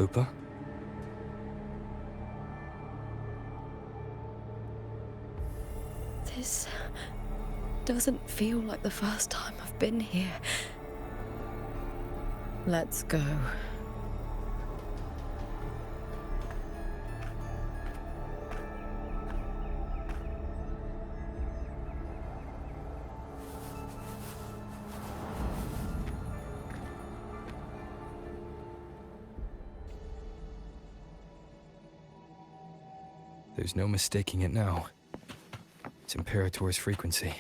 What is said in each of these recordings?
Lupa? This doesn't feel like the first time I've been here. Let's go. There's no mistaking it now. It's Imperator's frequency.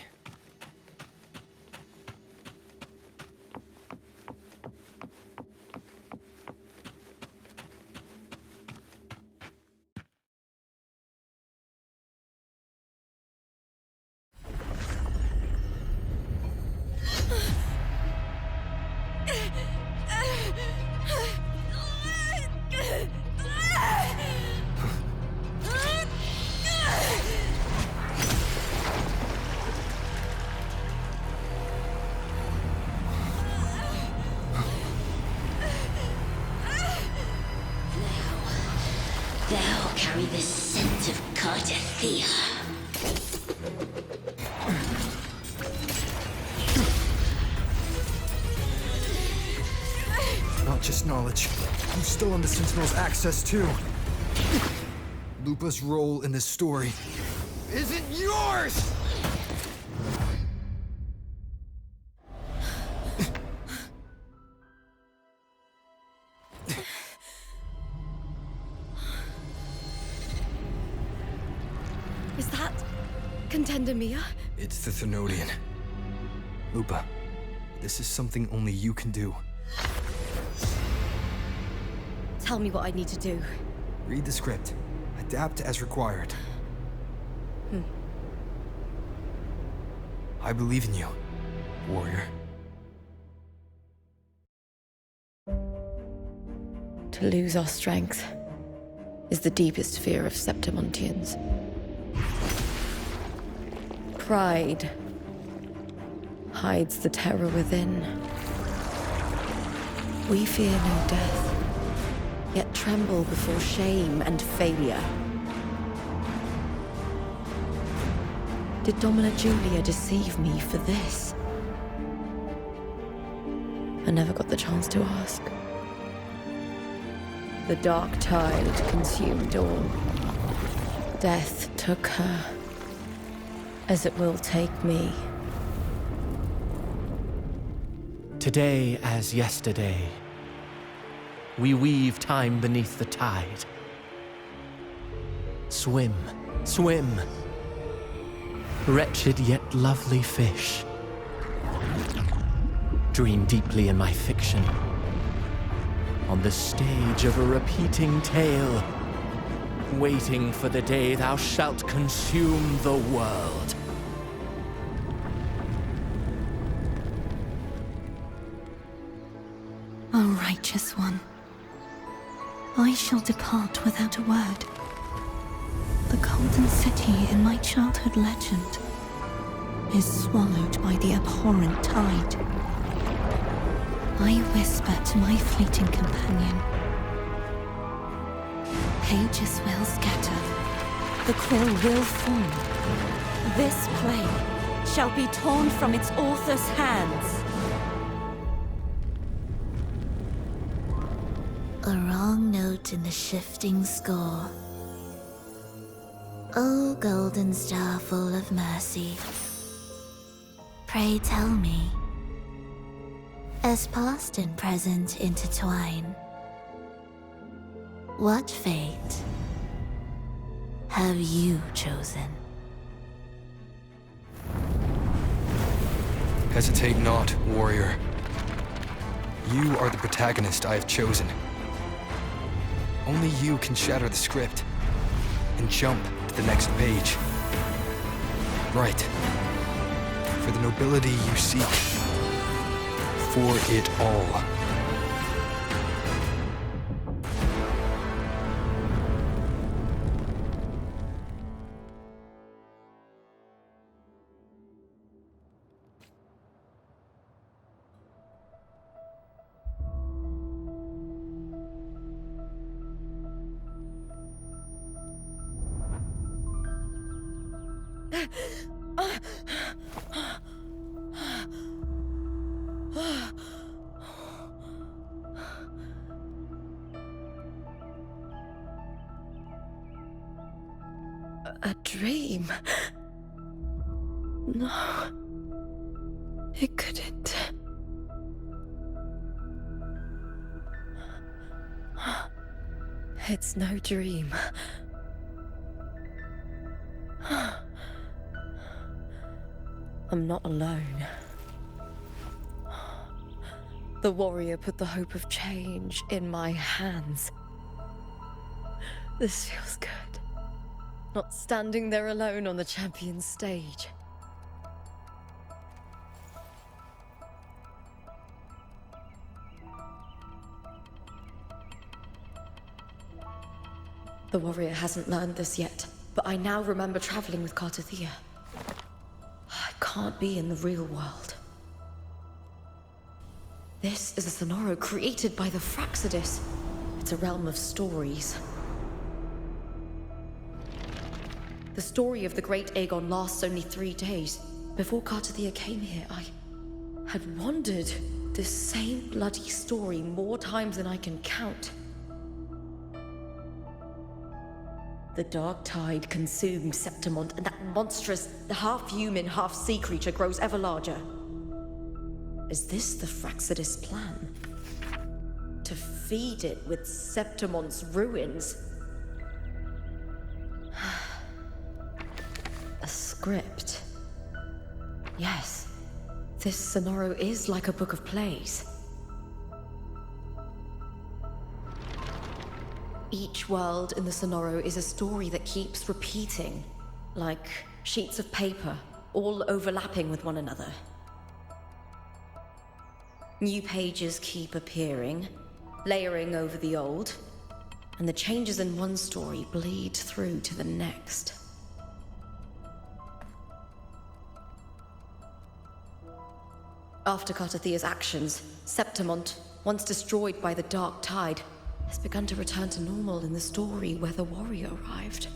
Thou carry the scent of Cardathia. Not just knowledge. I'm still on the Sentinel's access too. Lupa's role in this story isn't yours! Is that Contender Mia? It's the Thenodian. Lupa, this is something only you can do. Tell me what I need to do. Read the script. Adapt as required. I believe in you, warrior. To lose our strength is the deepest fear of Septimontians. Pride hides the terror within. We fear no death, yet tremble before shame and failure. Did Domina Julia deceive me for this? I never got the chance to ask. The dark tide consumed all. Death took her, as it will take me. Today as yesterday, we weave time beneath the tide. Swim, swim, wretched yet lovely fish. Dream deeply in my fiction, on the stage of a repeating tale, waiting for the day thou shalt consume the world. O righteous one, I shall depart without a word. The golden city in my childhood legend is swallowed by the abhorrent tide. I whisper to my fleeting companion. Pages will scatter. The quill will form. This play shall be torn from its author's hands. A wrong note in the shifting score. O golden star full of mercy, pray tell me, as past and present intertwine, what fate have you chosen? Hesitate not, warrior. You are the protagonist I have chosen. Only you can shatter the script and jump to the next page. Right. For the nobility you seek. For it all. A dream? No. It couldn't. It's no dream. I'm not alone. The warrior put the hope of change in my hands. This feels good. Not standing there alone on the champion's stage. The warrior hasn't learned this yet, but I now remember traveling with Cartathea. I can't be in the real world. This is a Sonoro created by the Fraxidus. It's a realm of stories. The story of the Great Aegon lasts only 3 days. Before Cartathea came here, I had wandered this same bloody story more times than I can count. The dark tide consumed Septimont, and that monstrous, half-human, half-sea creature grows ever larger. Is this the Fraxidus plan? To feed it with Septimont's ruins? A script. Yes, this Sonoro is like a book of plays. Each world in the Sonoro is a story that keeps repeating, like sheets of paper, all overlapping with one another. New pages keep appearing, layering over the old, and the changes in one story bleed through to the next. After Cartathea's actions, Septimont, once destroyed by the dark tide, has begun to return to normal in the story where the warrior arrived.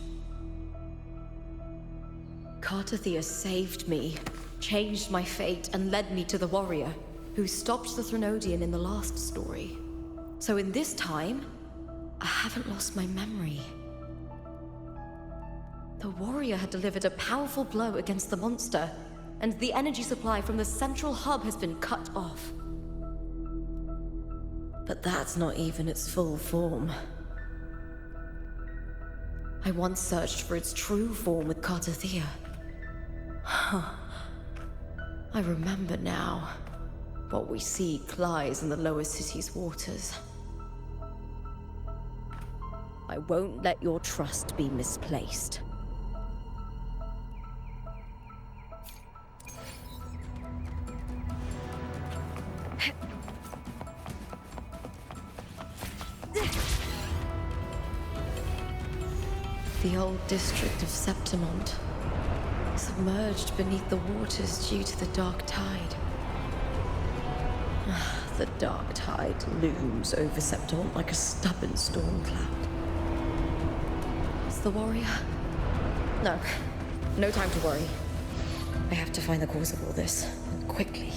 Cartathea saved me, changed my fate, and led me to the warrior, who stopped the Threnodian in the last story. So in this time, I haven't lost my memory. The warrior had delivered a powerful blow against the monster, and the energy supply from the central hub has been cut off. But that's not even its full form. I once searched for its true form with Cartathea. I remember now. What we seek lies in the lower city's waters. I won't let your trust be misplaced. The old district of Septimont, submerged beneath the waters due to the dark tide. The dark tide looms over Septimont like a stubborn storm cloud. Is the warrior? No. No time to worry. I have to find the cause of all this, and quickly.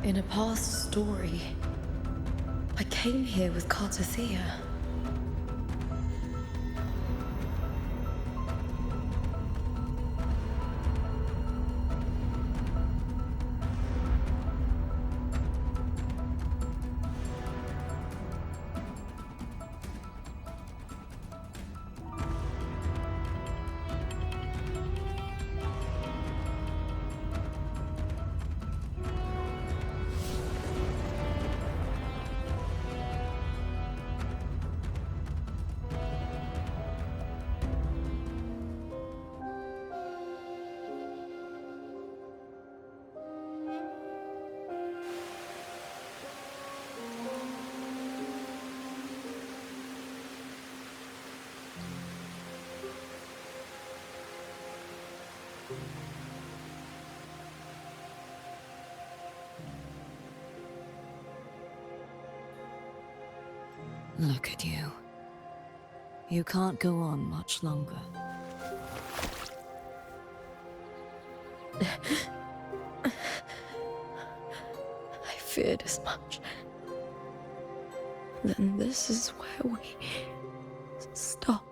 In a past story, I came here with Cartathea. Look at you. You can't go on much longer. I feared as much. Then this is where we stop.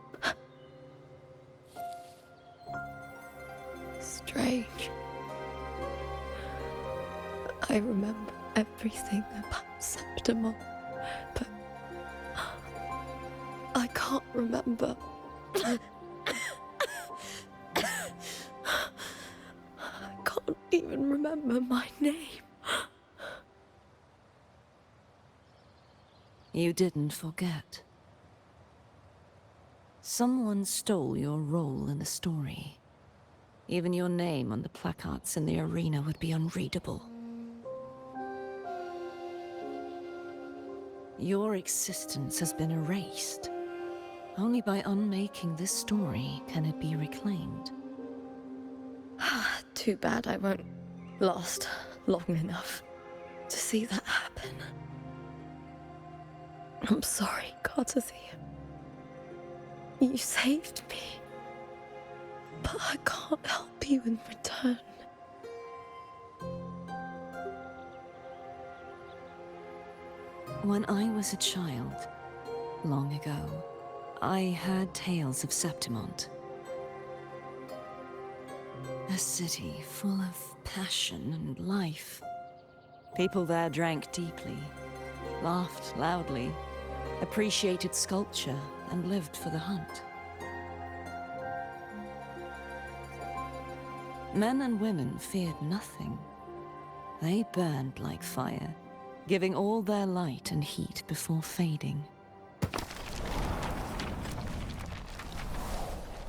Strange. I remember everything about Septimon, but I can't remember. I can't even remember my name. You didn't forget. Someone stole your role in the story. Even your name on the placards in the arena would be unreadable. Your existence has been erased. Only by unmaking this story can it be reclaimed. Too bad I won't last long enough to see that happen. I'm sorry, Gardathia. You saved me. But I can't help you in return. When I was a child, long ago, I heard tales of Septimont. A city full of passion and life. People there drank deeply, laughed loudly, appreciated sculpture, and lived for the hunt. Men and women feared nothing. They burned like fire, giving all their light and heat before fading.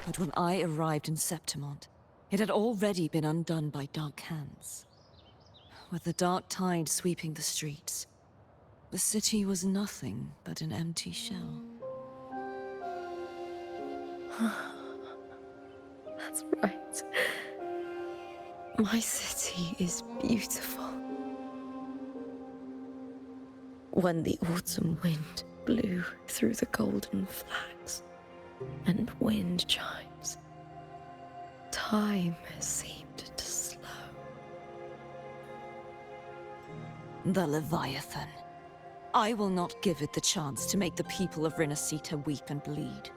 But when I arrived in Septimont, it had already been undone by dark hands. With the dark tide sweeping the streets, the city was nothing but an empty shell. That's right. My city is beautiful. When the autumn wind blew through the golden flags and wind chimes, time seemed to slow. The Leviathan. I will not give it the chance to make the people of Rinasita weep and bleed.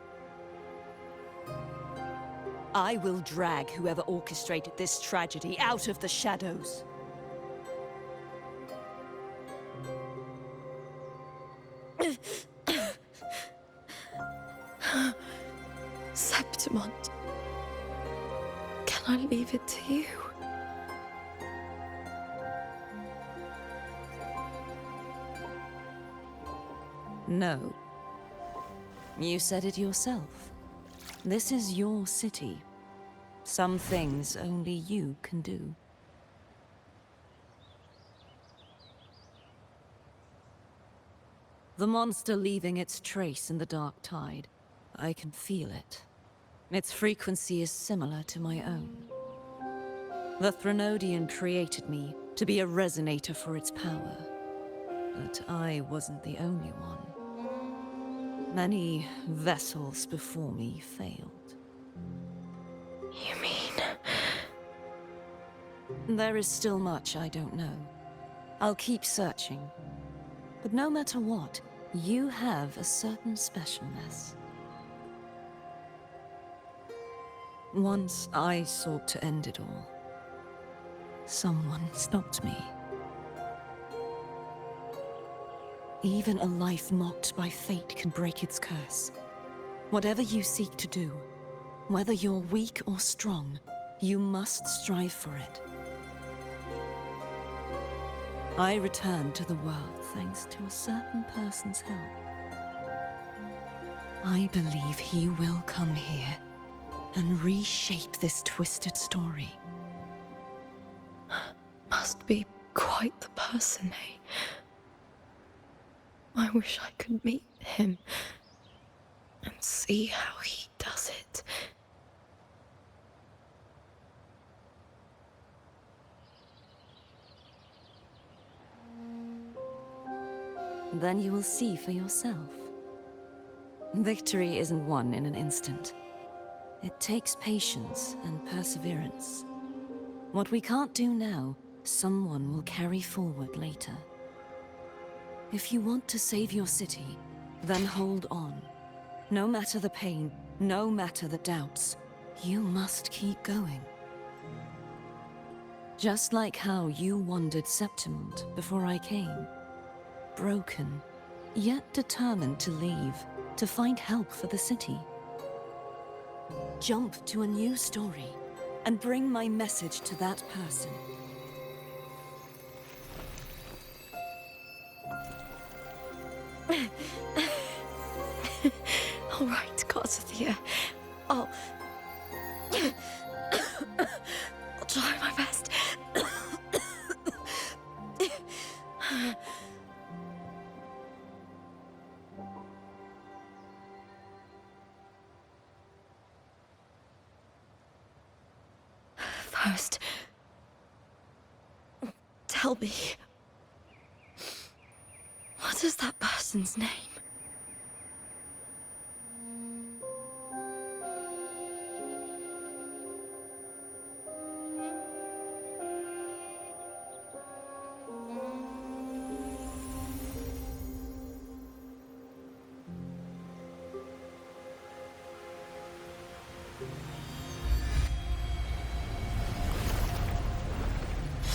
I will drag whoever orchestrated this tragedy out of the shadows. Septimont, can I leave it to you? No. You said it yourself. This is your city. Some things only you can do. The monster leaving its trace in the dark tide. I can feel it. Its frequency is similar to my own. The Threnodian created me to be a resonator for its power. But I wasn't the only one. Many vessels before me failed. You mean? There is still much I don't know. I'll keep searching. But no matter what, you have a certain specialness. Once I sought to end it all. Someone stopped me. Even a life mocked by fate can break its curse. Whatever you seek to do, whether you're weak or strong, you must strive for it. I returned to the world thanks to a certain person's help. I believe he will come here and reshape this twisted story. Must be quite the person, eh? I wish I could meet him and see how he does it. Then you will see for yourself. Victory isn't won in an instant. It takes patience and perseverance. What we can't do now, someone will carry forward later. If you want to save your city, then hold on. No matter the pain, no matter the doubts, you must keep going. Just like how you wandered Septimont before I came. Broken, yet determined to leave, to find help for the city. Jump to a new story, and bring my message to that person. All right, Garcia. I'll try my best. First, tell me, what is that person's name?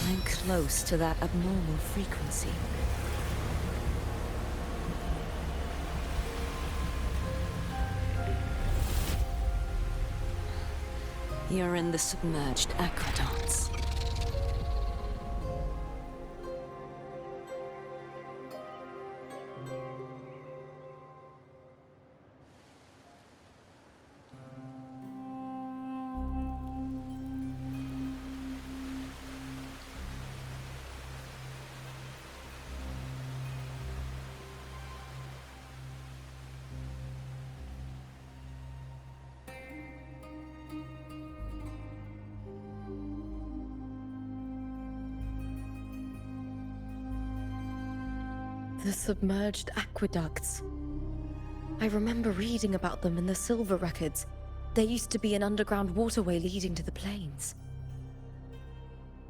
I'm close to that abnormal frequency. You're in the submerged aqueducts. The submerged aqueducts. I remember reading about them in the Silver records. There used to be an underground waterway leading to the plains.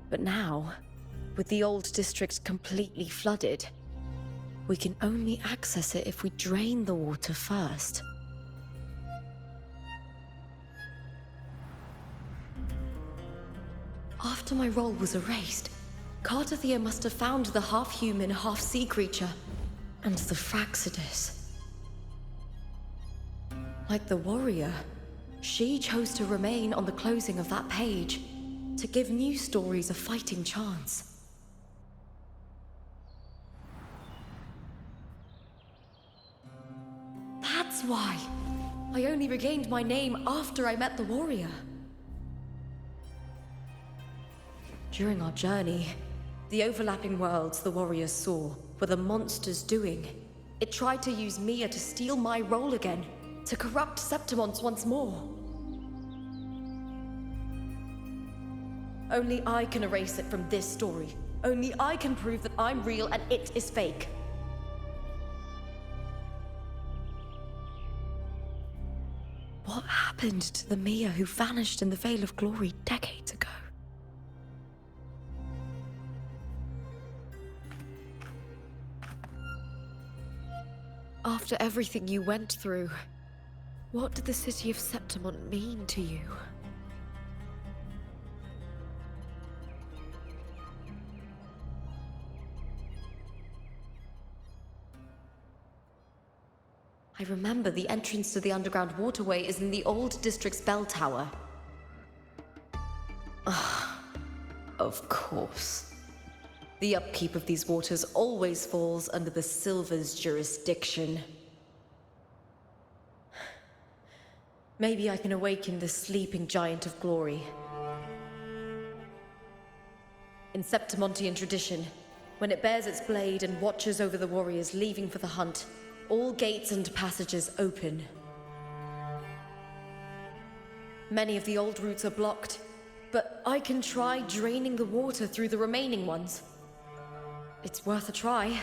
But now, with the old district completely flooded, we can only access it if we drain the water first. After my role was erased, Cartathea must have found the half-human, half-sea creature, and the Fraxidus. Like the warrior, she chose to remain on the closing of that page, to give new stories a fighting chance. That's why I only regained my name after I met the warrior. During our journey, the overlapping worlds the warriors saw were the monsters doing. It tried to use Mia to steal my role again, to corrupt Septimont once more. Only I can erase it from this story. Only I can prove that I'm real and it is fake. What happened to the Mia who vanished in the Veil of Glory decades ago? After everything you went through, what did the city of Septimont mean to you? I remember the entrance to the underground waterway is in the old district's bell tower. Ah, of course. The upkeep of these waters always falls under the Silver's jurisdiction. Maybe I can awaken the sleeping giant of glory. In Septimontian tradition, when it bears its blade and watches over the warriors leaving for the hunt, all gates and passages open. Many of the old routes are blocked, but I can try draining the water through the remaining ones. It's worth a try.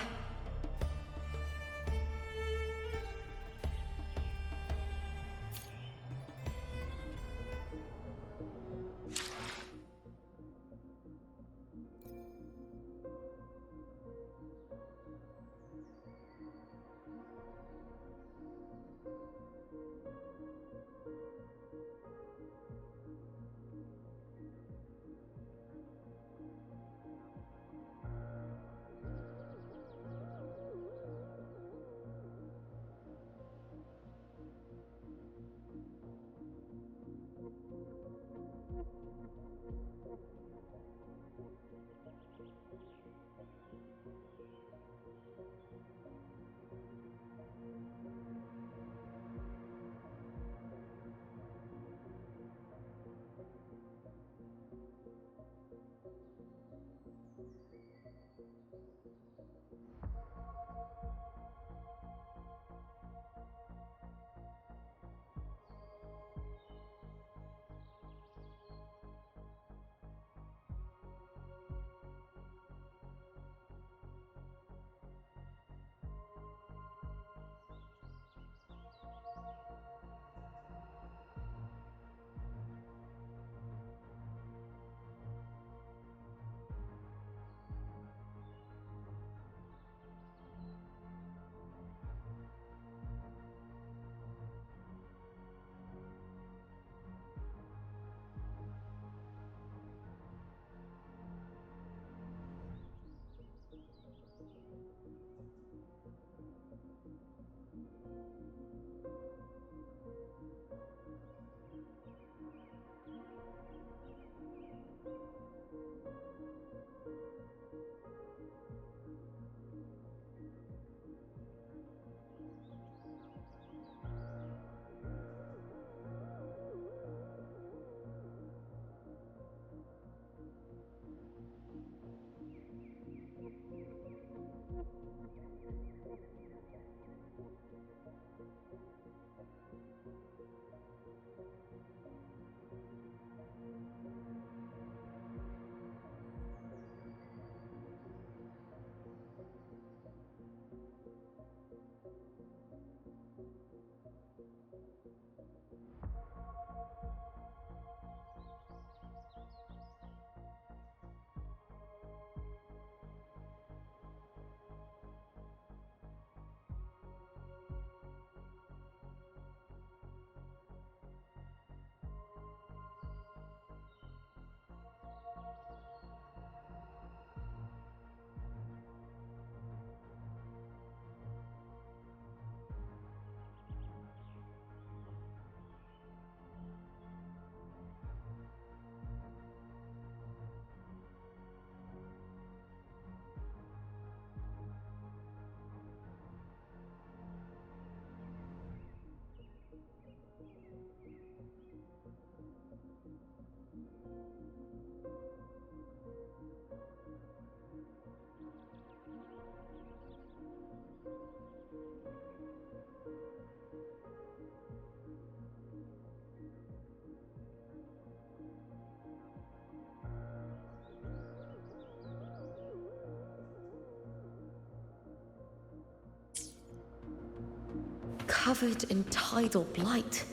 covered in tidal blight.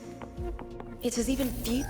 It has even viewed.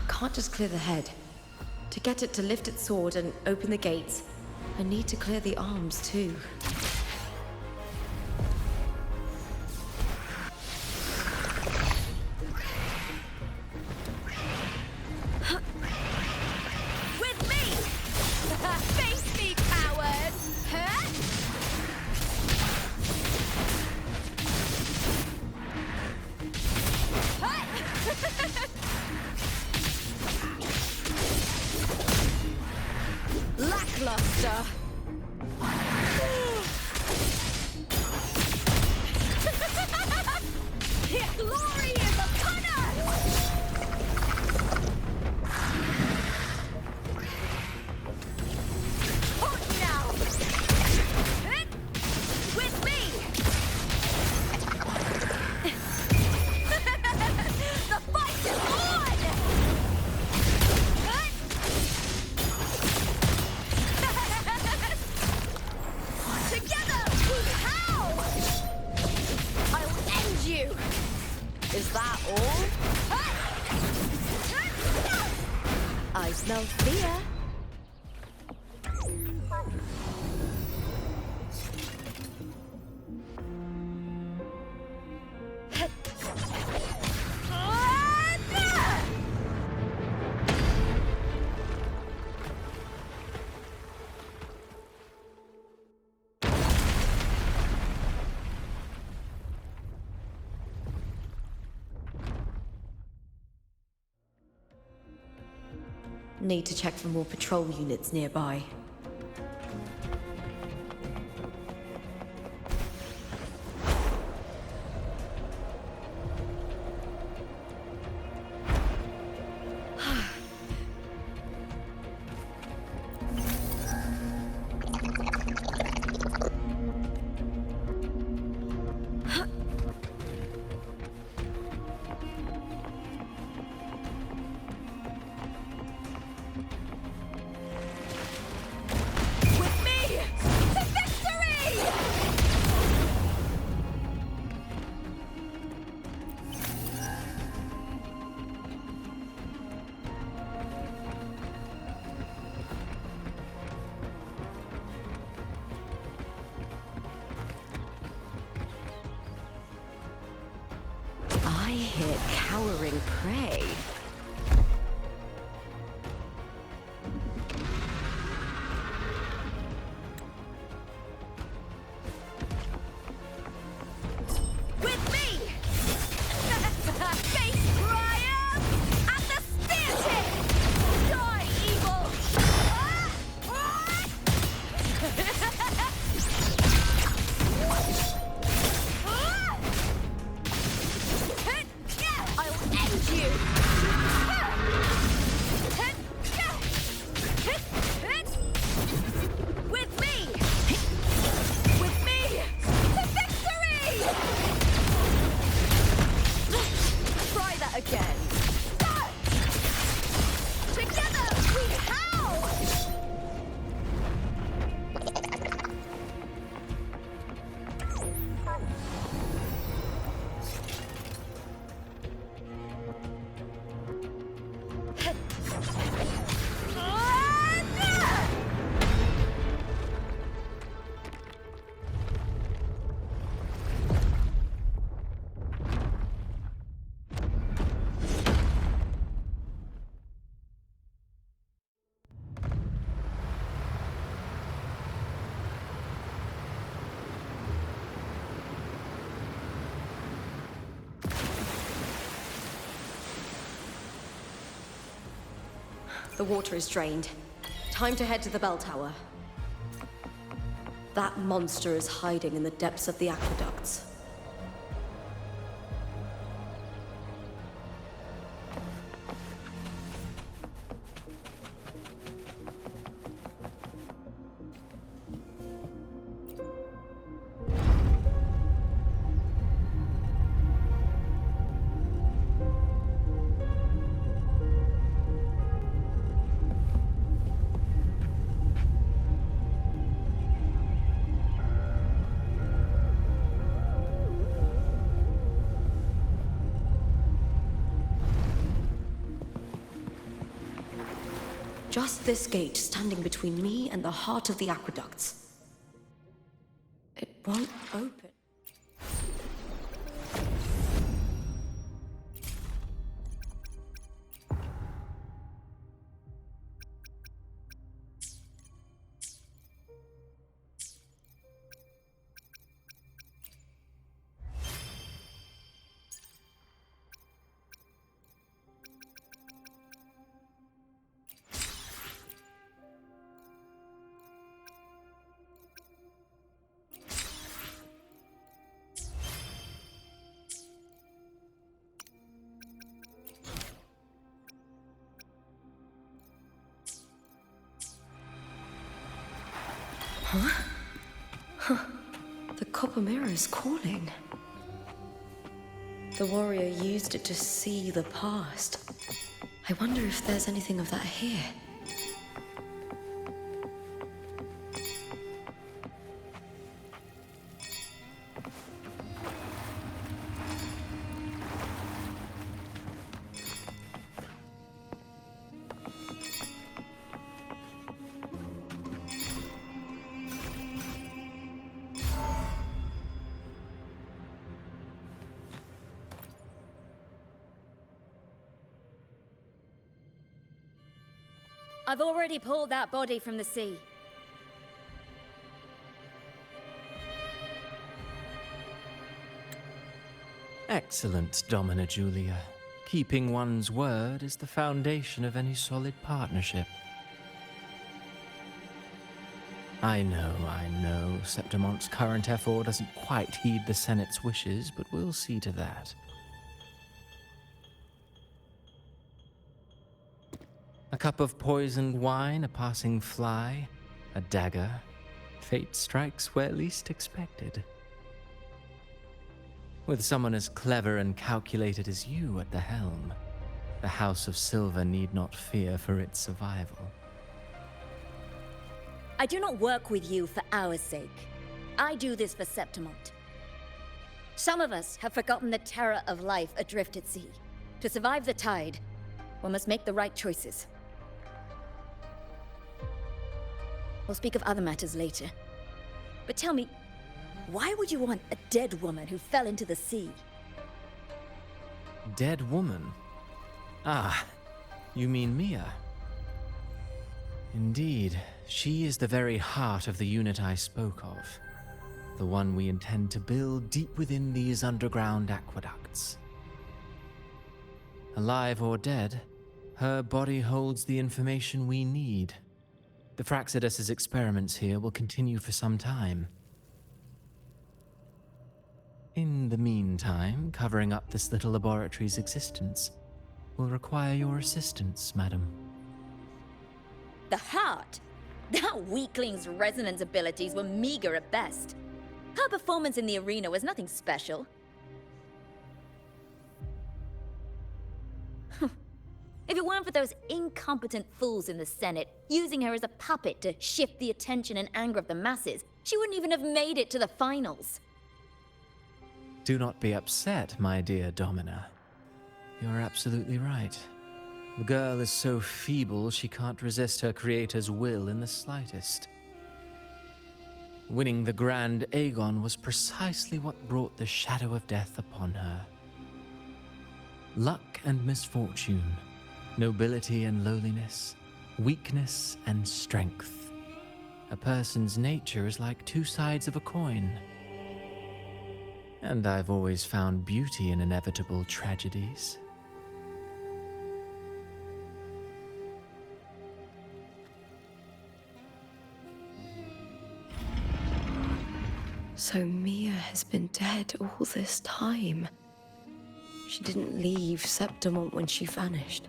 Can't just clear the head. To get it to lift its sword and open the gates, I need to clear the arms too. With me! Face me, coward! Huh? Lackluster. Glory is upon us! Hold now! With me! The fight is on! Together! How? I will end you! Is that all? I smell fear. Need to check for more patrol units nearby. With me! To victory! I hear cowering prey. With me! Face triumph at the spear tip! Die, evil! I will end you! The water is drained. Time to head to the bell tower. That monster is hiding in the depths of the aqueducts. Just this gate standing between me and the heart of the aqueducts. It won't open. The copper mirror is calling. The warrior used it to see the past. I wonder if there's anything of that here. I've already pulled that body from the sea. Excellent, Domina Julia. Keeping one's word is the foundation of any solid partnership. I know, Septimont's current effort doesn't quite heed the Senate's wishes, but we'll see to that. A cup of poisoned wine, a passing fly, a dagger. Fate strikes where least expected. With someone as clever and calculated as you at the helm, the House of Silver need not fear for its survival. I do not work with you for our sake. I do this for Septimont. Some of us have forgotten the terror of life adrift at sea. To survive the tide, one must make the right choices. We'll speak of other matters later. But tell me, why would you want a dead woman who fell into the sea? Dead woman? Ah, you mean Mia? Indeed, she is the very heart of the unit I spoke of. The one we intend to build deep within these underground aqueducts. Alive or dead, her body holds the information we need. The Fraxidus' experiments here will continue for some time. In the meantime, covering up this little laboratory's existence will require your assistance, madam. The heart? That weakling's resonance abilities were meager at best. Her performance in the arena was nothing special. If it weren't for those incompetent fools in the Senate, using her as a puppet to shift the attention and anger of the masses, she wouldn't even have made it to the finals. Do not be upset, my dear Domina. You're absolutely right. The girl is so feeble she can't resist her creator's will in the slightest. Winning the Grand Aegon was precisely what brought the shadow of death upon her. Luck and misfortune, nobility and lowliness, weakness and strength. A person's nature is like two sides of a coin. And I've always found beauty in inevitable tragedies. So Mia has been dead all this time. She didn't leave Septimont when she vanished.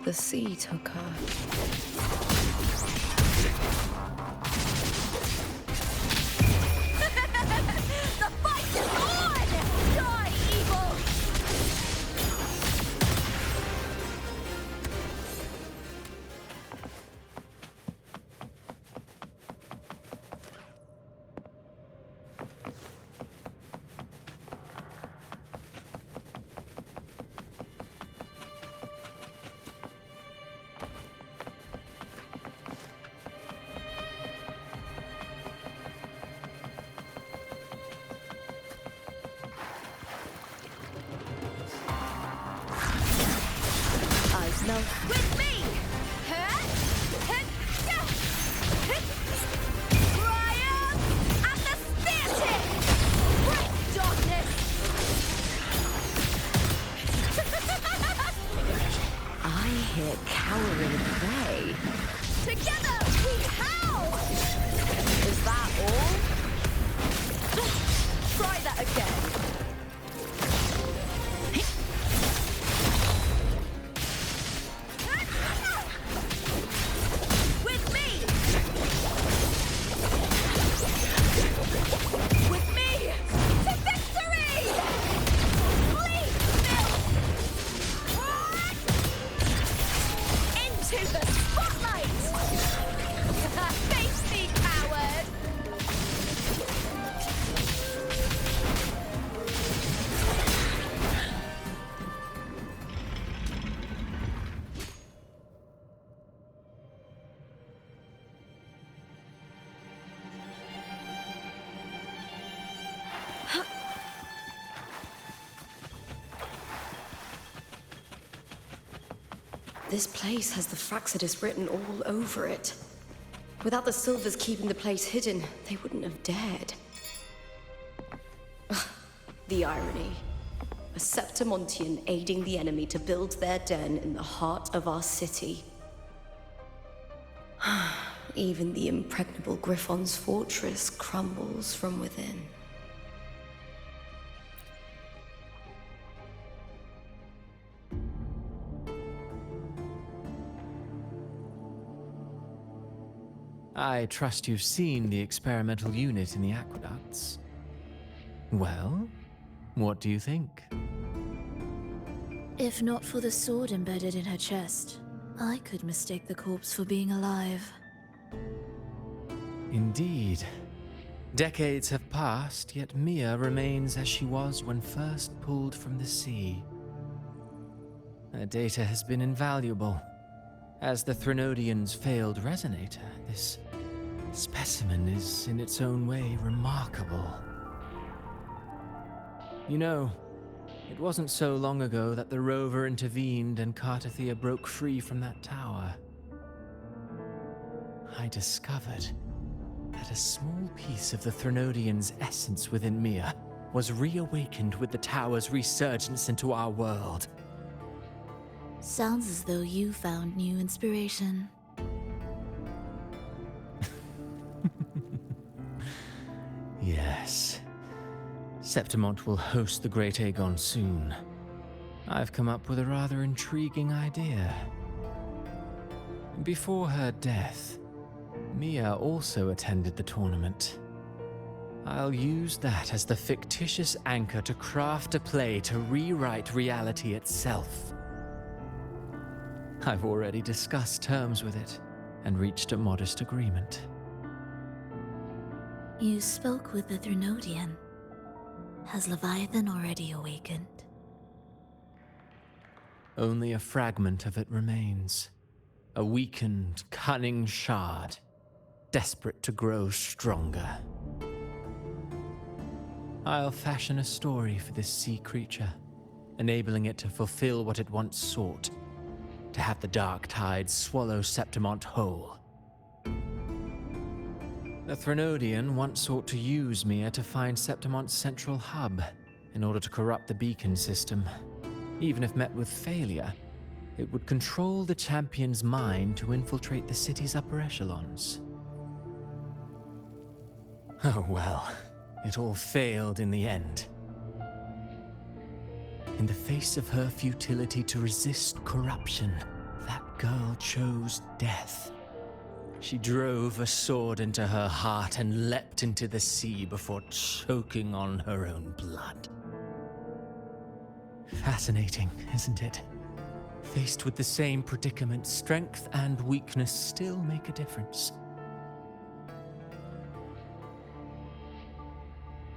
The sea took her. The fight is on! Die, evil! No. With me! Triumph at the spear tip! Great darkness! I hear cowering prey. Together we howl! Is that all? Try that again. This place has the Fraxidus written all over it. Without the Silvers keeping the place hidden, they wouldn't have dared. Ugh, the irony. A Septimontian aiding the enemy to build their den in the heart of our city. Even the impregnable Griffon's fortress crumbles from within. I trust you've seen the experimental unit in the aqueducts. Well, what do you think? If not for the sword embedded in her chest, I could mistake the corpse for being alive. Indeed. Decades have passed, yet Mia remains as she was when first pulled from the sea. Her data has been invaluable. As the Threnodian's failed resonator, this specimen is in its own way remarkable. You know, it wasn't so long ago that the rover intervened and Cartathea broke free from that tower. I discovered that a small piece of the Threnodian's essence within Mia was reawakened with the tower's resurgence into our world. Sounds as though you found new inspiration. Yes. Septimont will host the Great Aegon soon. I've come up with a rather intriguing idea. Before her death, Mia also attended the tournament. I'll use that as the fictitious anchor to craft a play to rewrite reality itself. I've already discussed terms with it and reached a modest agreement. You spoke with the Threnodian. Has Leviathan already awakened? Only a fragment of it remains. A weakened, cunning shard, desperate to grow stronger. I'll fashion a story for this sea creature, enabling it to fulfill what it once sought, to have the dark tides swallow Septimont whole. The Threnodian once sought to use Mia to find Septimont's central hub in order to corrupt the beacon system. Even if met with failure, it would control the champion's mind to infiltrate the city's upper echelons. Oh well, It all failed in the end. In the face of her futility to resist corruption, that girl chose death. She drove a sword into her heart and leapt into the sea before choking on her own blood. Fascinating, isn't it? Faced with the same predicament, strength and weakness still make a difference.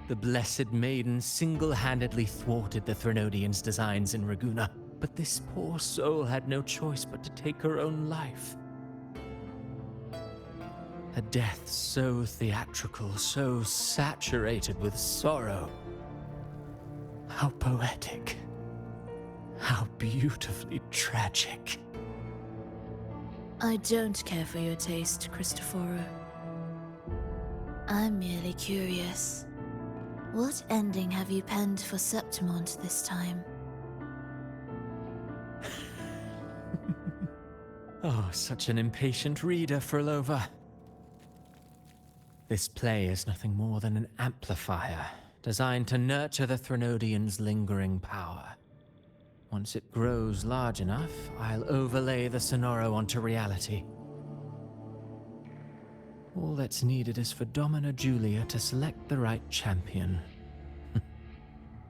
The Blessed Maiden single-handedly thwarted the Threnodians' designs in Raguna, but this poor soul had no choice but to take her own life. A death so theatrical, so saturated with sorrow. How poetic. How beautifully tragic. I don't care for your taste, Cristoforo. I'm merely curious. What ending have you penned for Septimont this time? Oh, such an impatient reader, Frolova. This play is nothing more than an amplifier, designed to nurture the Threnodians' lingering power. Once it grows large enough, I'll overlay the Sonoro onto reality. All that's needed is for Domina Julia to select the right champion.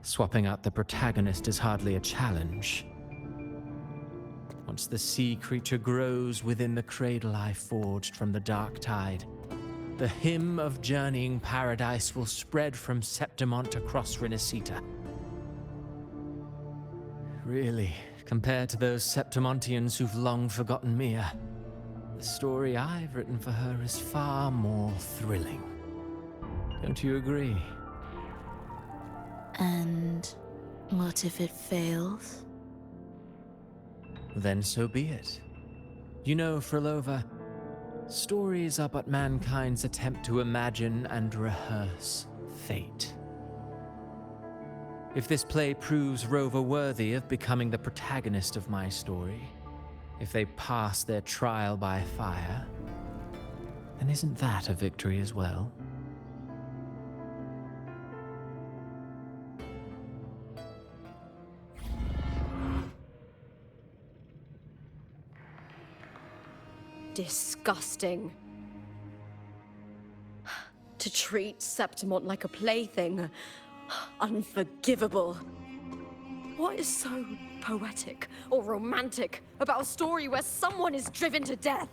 Swapping out the protagonist is hardly a challenge. Once the sea creature grows within the cradle I forged from the dark tide, the hymn of journeying paradise will spread from Septimont across Renacita. Really, compared to those Septimontians who've long forgotten Mia, the story I've written for her is far more thrilling. Don't you agree? And what if it fails? Then so be it. You know, Frolova, stories are but mankind's attempt to imagine and rehearse fate. If this play proves Rover worthy of becoming the protagonist of my story, if they pass their trial by fire, then isn't that a victory as well? Disgusting. To treat Septimont like a plaything. Unforgivable. What is so poetic or romantic about a story where someone is driven to death?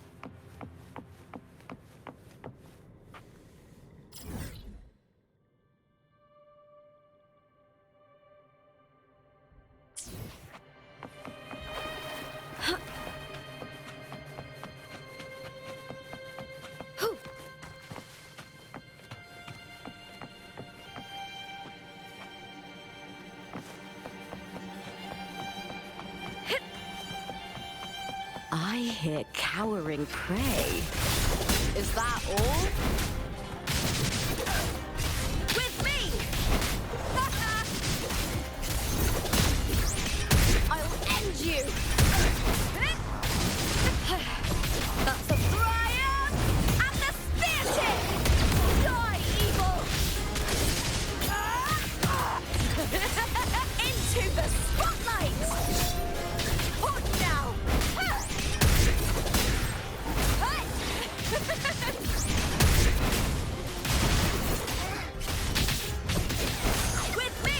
I hear cowering prey. Is that all? With me! I'll end you! That's a Brian! And the spear tip! Die, evil! Into the spotlight! Hold now! With me!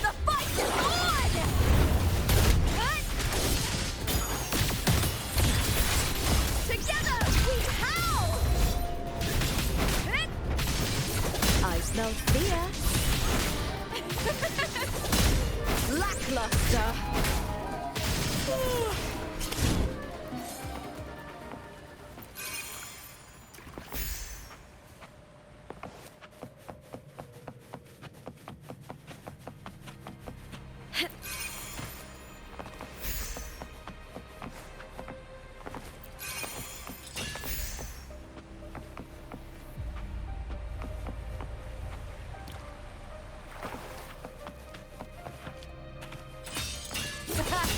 The fight is on! Together we howl! I smell fear. Lackluster.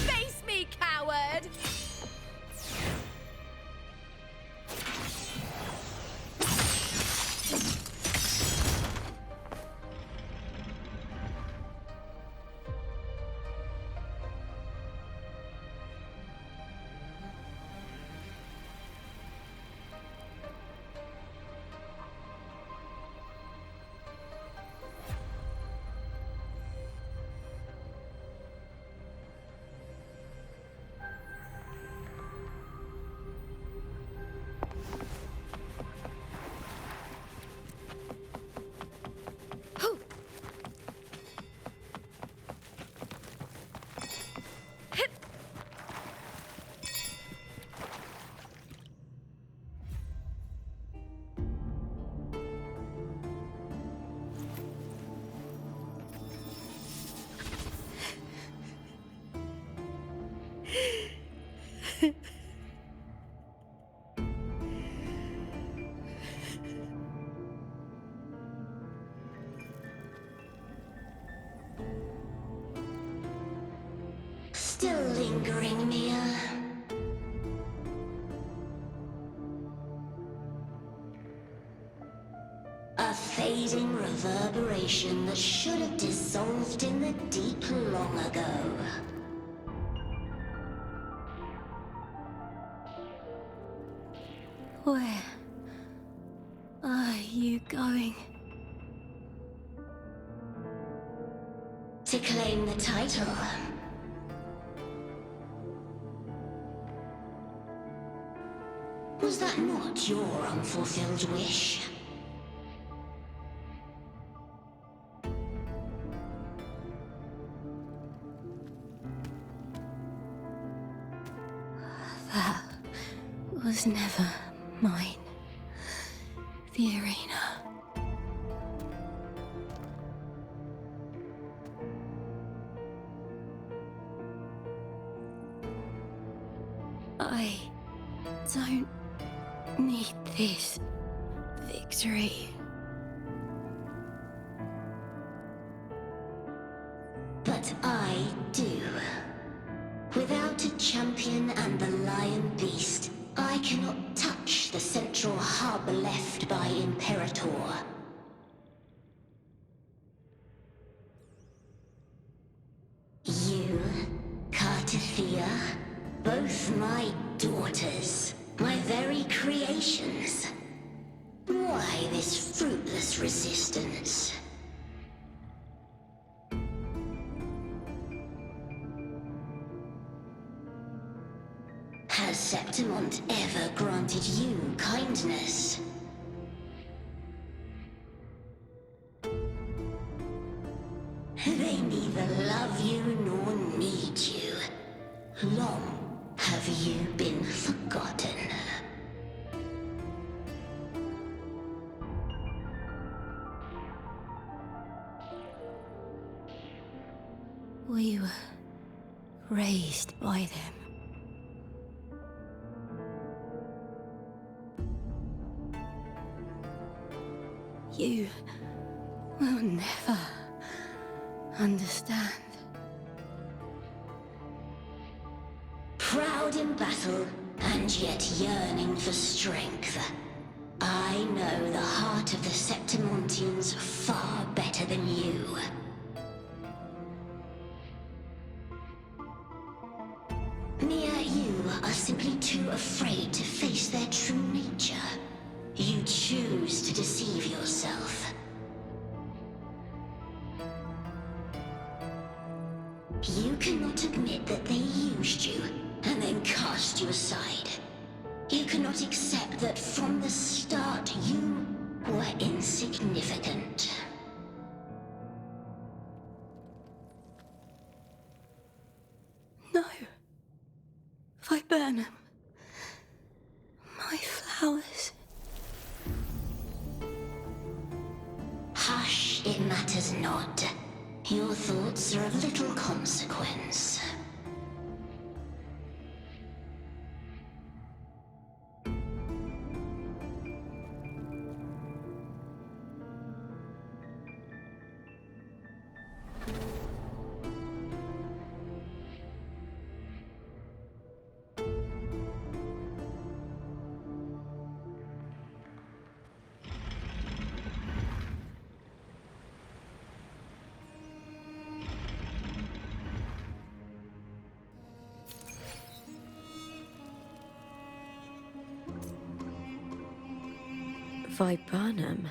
Face me, coward! Still lingering, Mia? A fading reverberation that should have dissolved in the deep long ago. Where are you going? To claim the title. Was that not your unfulfilled wish? That was never mine. The arena. I don't need this victory. But I do. Without a champion and the lion beast, I cannot touch the central hub left by Imperator. You, Cartithia, both my daughters, my very creations. Why this fruitless resistance? Has Septimont ever granted you kindness? They neither love you nor need you. Long have you been forgotten. We were raised by them. You will never understand. Proud in battle, and yet yearning for strength. I know the heart of the Septimontians far better than you. Mia, you are simply too afraid to face their true nature. You choose to deceive yourself. You cannot admit that they used you, and then cast you aside. You cannot accept that from the start you were insignificant. No. Viburnum. My flowers. Hush, it matters not. Your thoughts are of little consequence. Viburnum.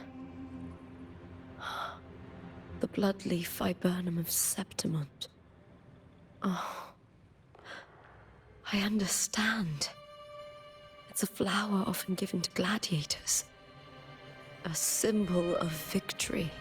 The bloodleaf viburnum of Septimont. Oh, I understand. It's a flower often given to gladiators. A symbol of victory.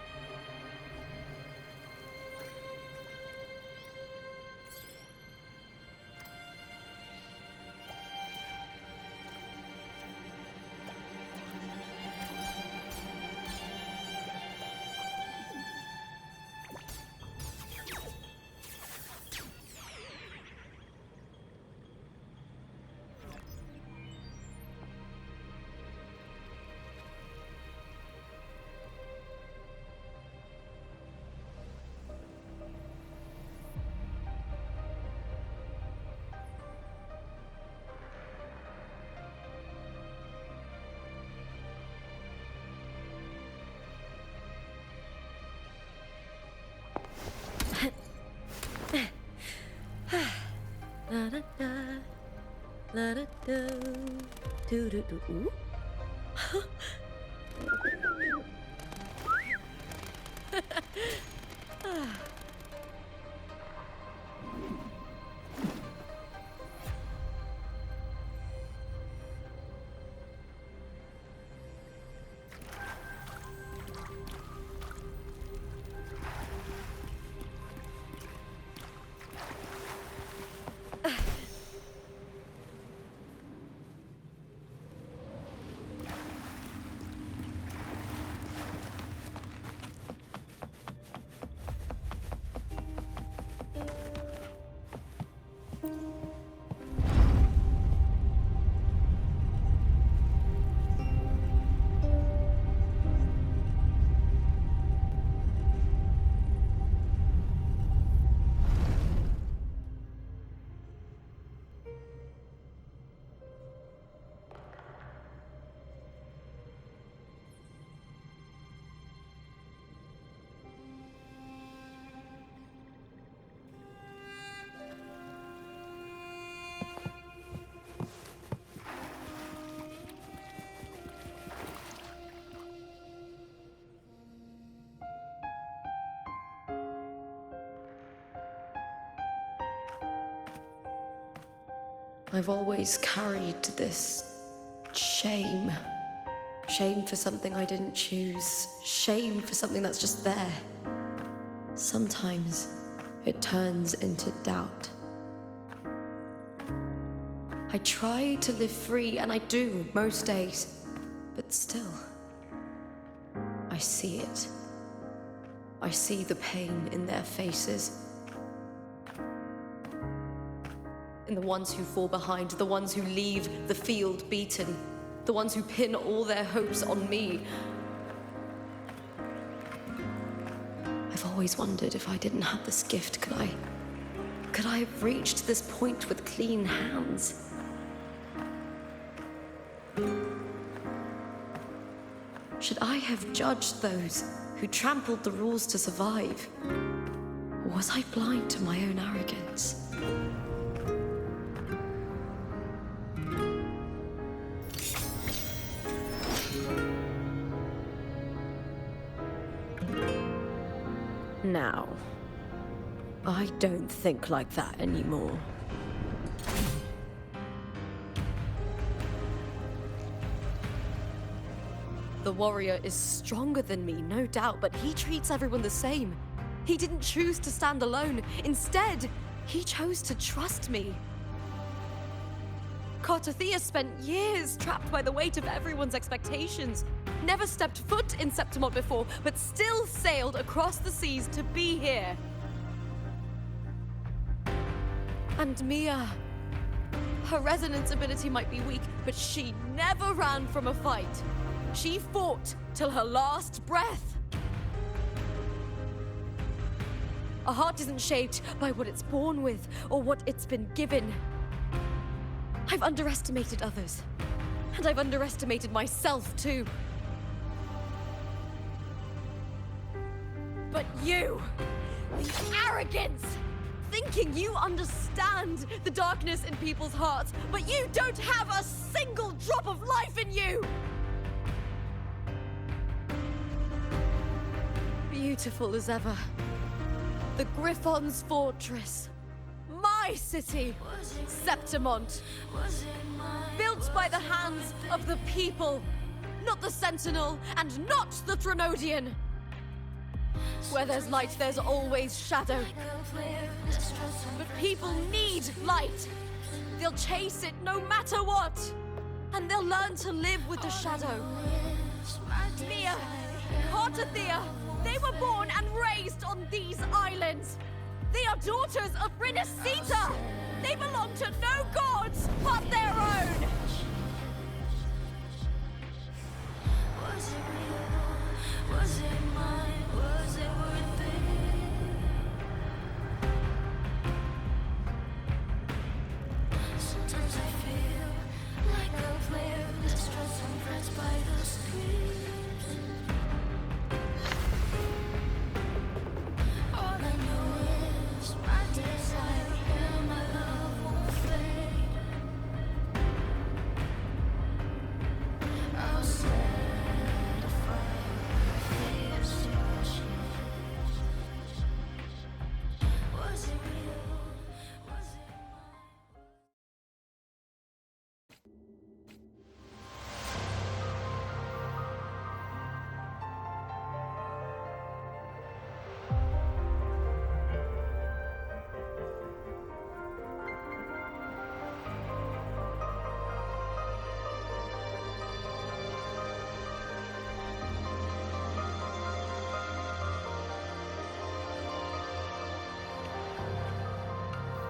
Ooh. I've always carried this shame. Shame for something I didn't choose. Shame for something that's just there. Sometimes it turns into doubt. I try to live free, and I do most days. But still, I see it. I see the pain in their faces. In the ones who fall behind, the ones who leave the field beaten, the ones who pin all their hopes on me. I've always wondered if I didn't have this gift, could I have reached this point with clean hands? Should I have judged those who trampled the rules to survive? Or was I blind to my own arrogance? Now, I don't think like that anymore. The warrior is stronger than me, no doubt, but he treats everyone the same. He didn't choose to stand alone. Instead, he chose to trust me. Cartothea spent years trapped by the weight of everyone's expectations. Never stepped foot in Septimont before, but still sailed across the seas to be here. And Mia, her resonance ability might be weak, but she never ran from a fight. She fought till her last breath. A heart isn't shaped by what it's born with or what it's been given. I've underestimated others, and I've underestimated myself too. But you, the arrogance, thinking you understand the darkness in people's hearts, but you don't have a single drop of life in you! Beautiful as ever. The Griffon's fortress. My city, Septimont. Built by the hands of the people, not the Sentinel and not the Trinodian. Where there's light, there's always shadow. But people need light. They'll chase it no matter what. And they'll learn to live with the shadow. Mia, Cartothea, they were born and raised on these islands. They are daughters of Rinascita. They belong to no gods but their own. Was it real? Was it mine? Was it worth it? Sometimes I feel like a player distressed and pressed by the screams. All I know is my desire and my love won't fade.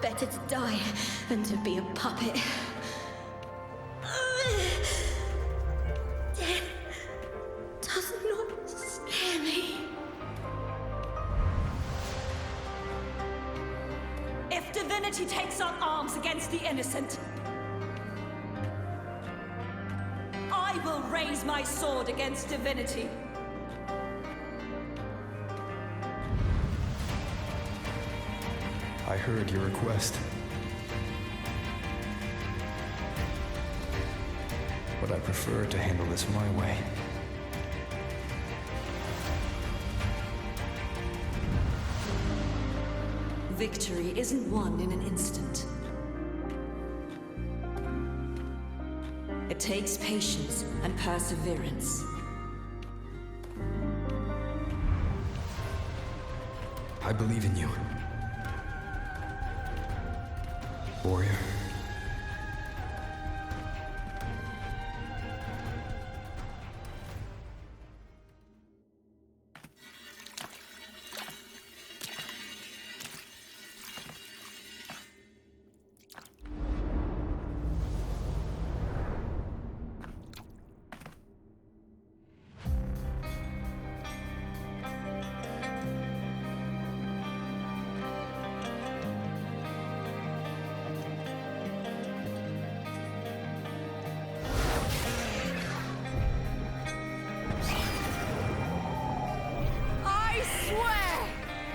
Better to die than to be a puppet. Death does not scare me. If divinity takes up arms against the innocent, I will raise my sword against divinity. I heard your request. But I prefer to handle this my way. Victory isn't won in an instant. It takes patience and perseverance. I believe in you. Warrior.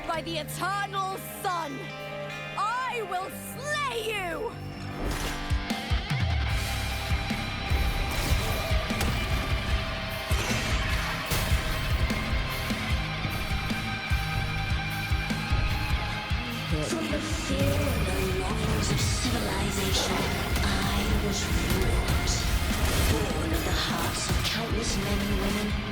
By the eternal sun, I will slay you! From the fear and the longings of civilization, I was wrought. Born of the hearts of countless men and women,